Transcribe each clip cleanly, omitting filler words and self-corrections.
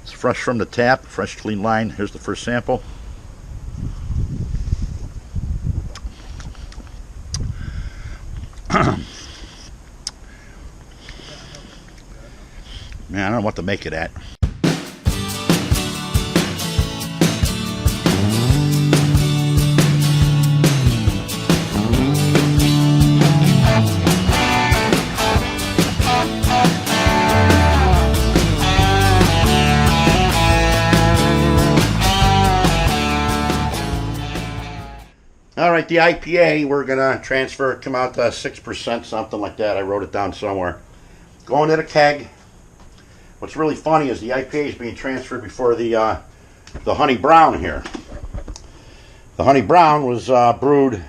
It's fresh from the tap, fresh clean line. Here's the first sample. Man, I don't know what to make of that. Alright, the IPA, we're going to transfer it, come out to 6%, something like that. I wrote it down somewhere. Going to the keg. What's really funny is the IPA is being transferred before the honey brown here. The honey brown was brewed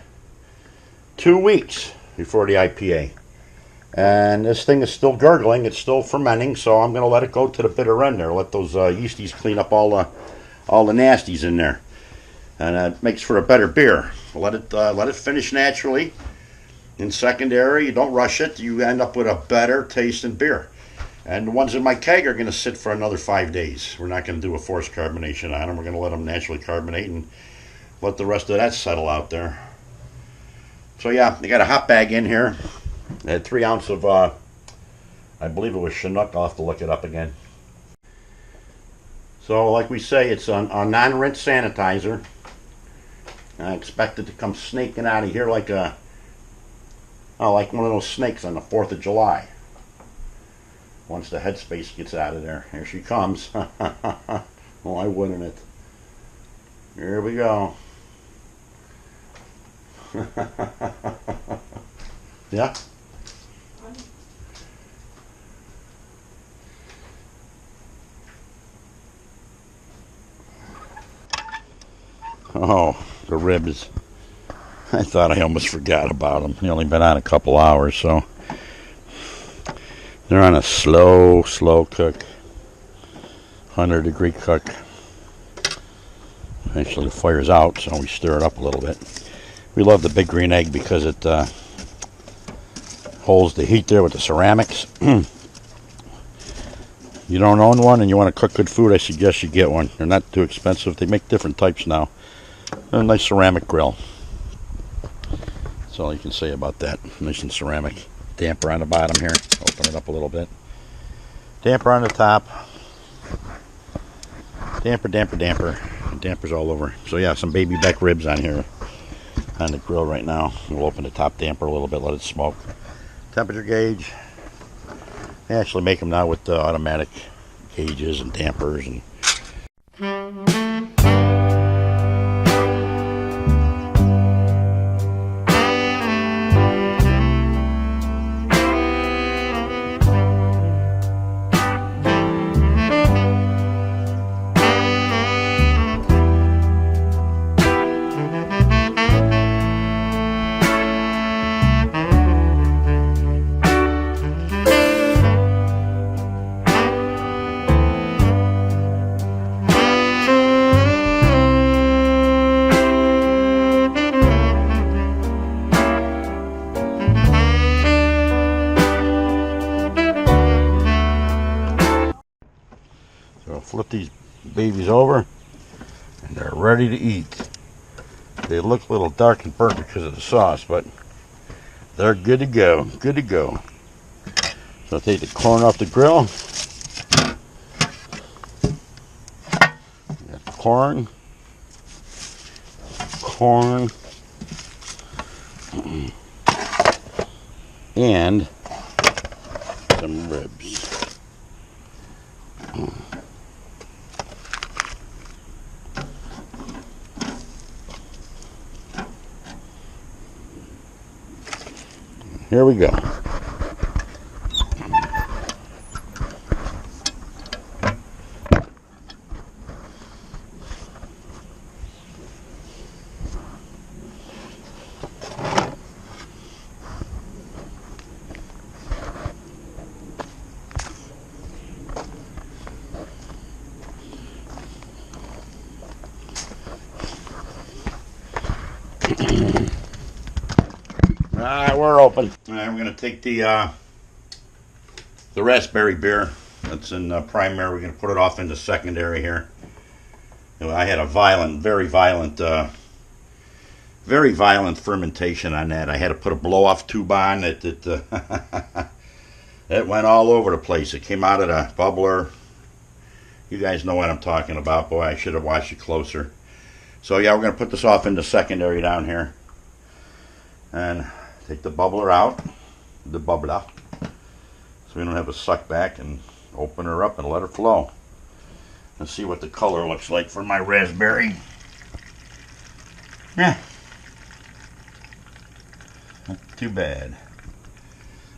2 weeks before the IPA. And this thing is still gurgling, it's still fermenting, so I'm going to let it go to the bitter end there. Let those yeasties clean up all the nasties in there. And it makes for a better beer. Let it finish naturally. In secondary, you don't rush it. You end up with a better tasting beer. And the ones in my keg are going to sit for another 5 days. We're not going to do a forced carbonation on them. We're going to let them naturally carbonate and let the rest of that settle out there. So yeah, I got a hot bag in here. I had 3 ounces of, I believe it was Chinook. I'll have to look it up again. So like we say, it's a non-rinse sanitizer. I expect it to come snaking out of here like like one of those snakes on the 4th of July. Once the headspace gets out of there. Here she comes. Why wouldn't it? Here we go. Yeah? Oh, the ribs. I thought I almost forgot about them. They only been on a couple hours, so they're on a slow cook. 100-degree cook. Actually, the fire's out, so we stir it up a little bit. We love the big green egg because it holds the heat there with the ceramics. You don't own one and you want to cook good food, I suggest you get one. They're not too expensive. They make different types now. A nice ceramic grill. That's all you can say about that. Nice and ceramic. Damper on the bottom here. Open it up a little bit. Damper on the top. Damper. Dampers all over. So yeah, some baby back ribs on here on the grill right now. We'll open the top damper a little bit, let it smoke. Temperature gauge. They actually make them now with the automatic gauges and dampers and flip these babies over and they're ready to eat. They look a little dark and burnt because of the sauce, but they're good to go. Good to go. So I'll take the corn off the grill. Got corn. And some ribs. Here we go. Alright, we're open. Alright, we're going to take the raspberry beer. That's in primary. We're going to put it off into secondary here. I had a violent, very violent fermentation on that. I had to put a blow-off tube on it. It went all over the place. It came out of the bubbler. You guys know what I'm talking about. Boy, I should have watched it closer. So yeah, we're going to put this off into secondary down here. And take the bubbler out. The bubbler. So we don't have to suck back, and open her up and let her flow. Let's see what the color looks like for my raspberry. Yeah. Not too bad.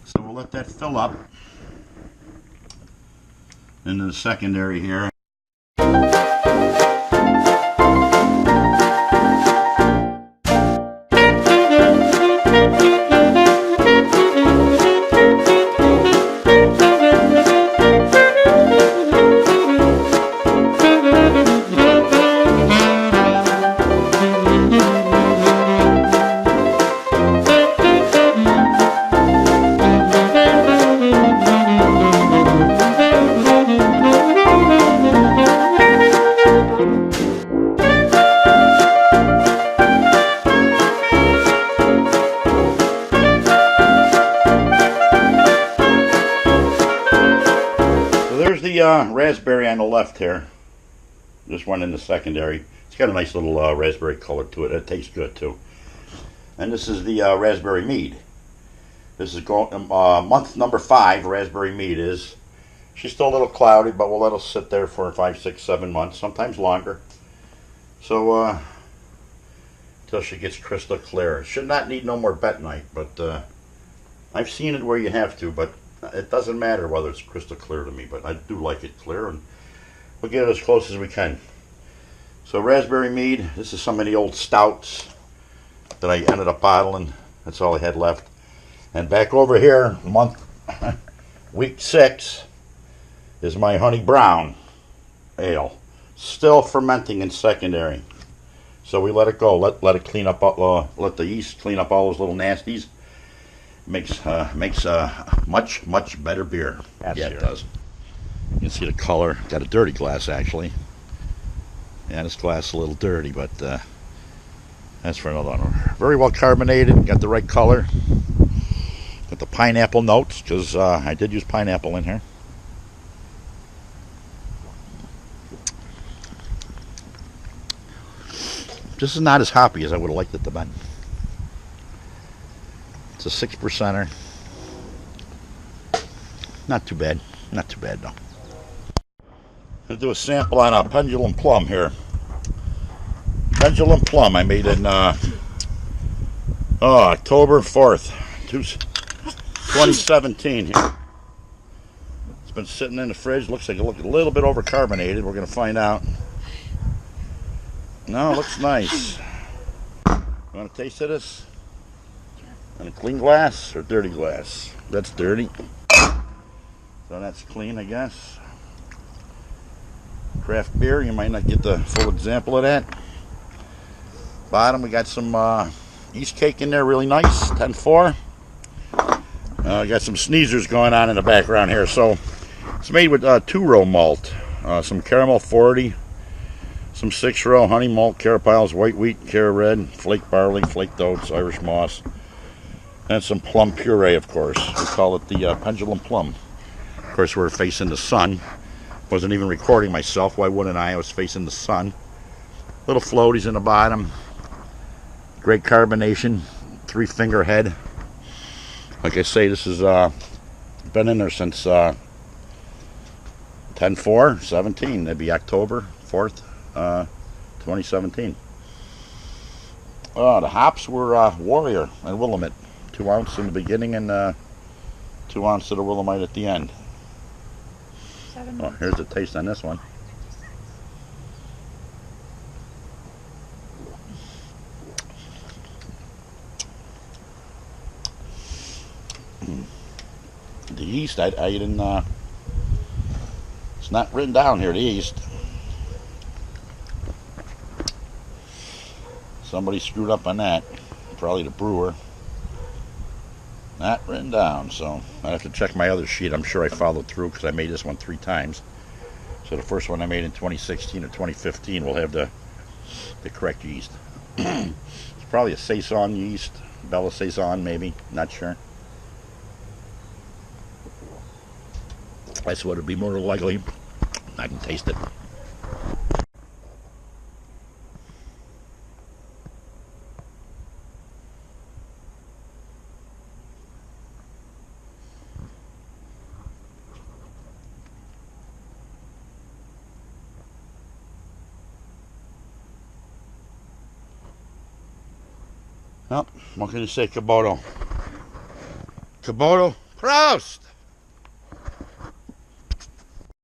So we'll let that fill up into the secondary here. There's the raspberry on the left here. This one in the secondary. It's got a nice little raspberry color to it. It tastes good too. And this is the raspberry mead. This is month number 5. Raspberry mead is. She's still a little cloudy, but we'll let her sit there for 5, 6, 7 months, sometimes longer. So until she gets crystal clear. Should not need no more bentonite, but I've seen it where you have to, but it doesn't matter whether it's crystal clear to me, but I do like it clear, and we'll get it as close as we can. So raspberry mead, this is some of the old stouts that I ended up bottling. That's all I had left. And back over here, week 6, is my honey brown ale. Still fermenting in secondary. So we let it go, let it clean up, let the yeast clean up all those little nasties. Makes much better beer. Yeah, it does. You can see the color. Got a dirty glass actually. Yeah, this glass is a little dirty, but that's for another one. Very well carbonated. Got the right color. Got the pineapple notes, because I did use pineapple in here. This is not as hoppy as I would have liked it to be. It's a 6%er. Not too bad. Not too bad, though. I'm going to do a sample on a Pendulum Plum here. Pendulum Plum I made in October 4th, 2017 here. It's been sitting in the fridge. Looks like a little bit overcarbonated. We're going to find out. No, it looks nice. You want a taste of this? In a clean glass or dirty glass? That's dirty. So that's clean, I guess. Craft beer, you might not get the full example of that. Bottom, we got some yeast cake in there, really nice, 10-4. Got some sneezers going on in the background here. So it's made with 2-row malt, some caramel 40, some 6-row honey malt, carapiles, white wheat, cara red, flake barley, flaked oats, Irish moss. And some plum puree, of course. We call it the Pendulum Plum. Of course, we're facing the sun. Wasn't even recording myself. Why wouldn't I? I was facing the sun. Little floaties in the bottom. Great carbonation. 3-finger head. Like I say, this has been in there since 10/4/17. That'd be October 4th, 2017. The hops were Warrior and Willamette. 2 ounce in the beginning and 2 ounce of the Willamite at the end. Oh, here's the taste on this one. The yeast, I didn't, it's not written down here, the yeast. Somebody screwed up on that. Probably the brewer. Not written down, so I have to check my other sheet. I'm sure I followed through because I made this one 3 times. So the first one I made in 2016 or 2015 will have the correct yeast. It's probably a Saison yeast, Bella Saison maybe, not sure. That's what it'd be more likely. I can taste it. Well, what can you say, Kubota? Kubota, Proust!